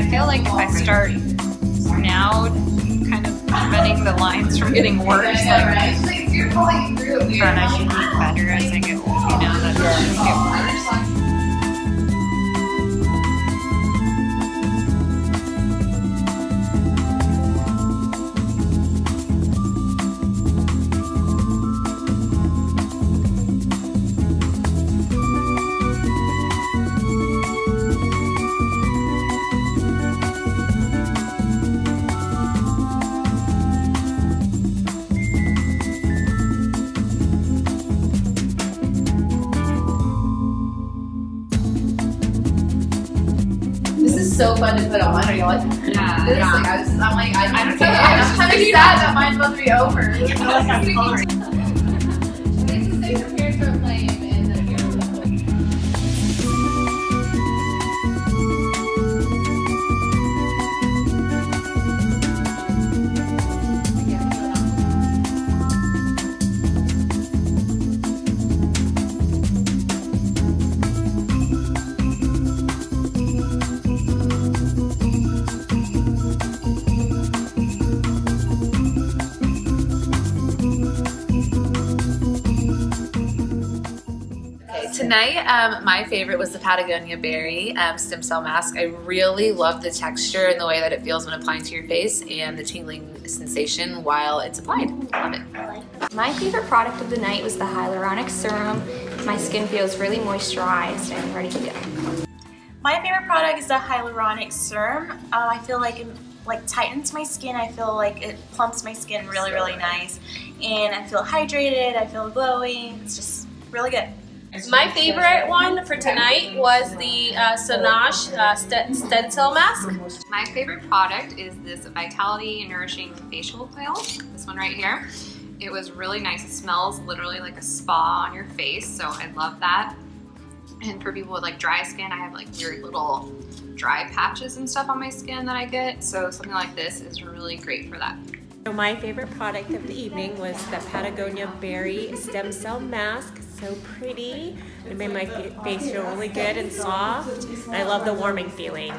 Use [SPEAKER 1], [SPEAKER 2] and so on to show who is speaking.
[SPEAKER 1] I feel like if I start now kind of preventing the lines from getting worse, like you're going through it. I should eat better as I get old, you know, that shouldn't get worse.
[SPEAKER 2] So fun to put on. Are you like?
[SPEAKER 1] Yeah.
[SPEAKER 2] This,
[SPEAKER 1] Yeah.
[SPEAKER 2] Like, I'm like, I don't know.
[SPEAKER 1] I'm
[SPEAKER 2] kind of sad that mine's supposed to be over. This is like your parents are playing and then you're
[SPEAKER 3] Tonight, my favorite was the Patagonia Berry stem cell mask. I really love the texture and the way that it feels when applying to your face and the tingling sensation while it's applied. Love it.
[SPEAKER 4] My favorite product of the night was the hyaluronic serum. My skin feels really moisturized and ready to go.
[SPEAKER 5] My favorite product is the hyaluronic serum. I feel like it tightens my skin. I feel like it plumps my skin really, really nice. And I feel hydrated, I feel glowing. It's just really good.
[SPEAKER 6] My favorite one for tonight was the Sonage stem cell mask.
[SPEAKER 1] My favorite product is this Vitality Nourishing Facial Oil, this one right here. It was really nice. It smells literally like a spa on your face, so I love that. And for people with like dry skin, I have like weird little dry patches and stuff on my skin that I get, so something like this is really great for that.
[SPEAKER 7] So my favorite product of the evening was the Patagonia Berry Stem Cell Mask. So pretty. It made my face feel really good and soft. I love the warming feeling.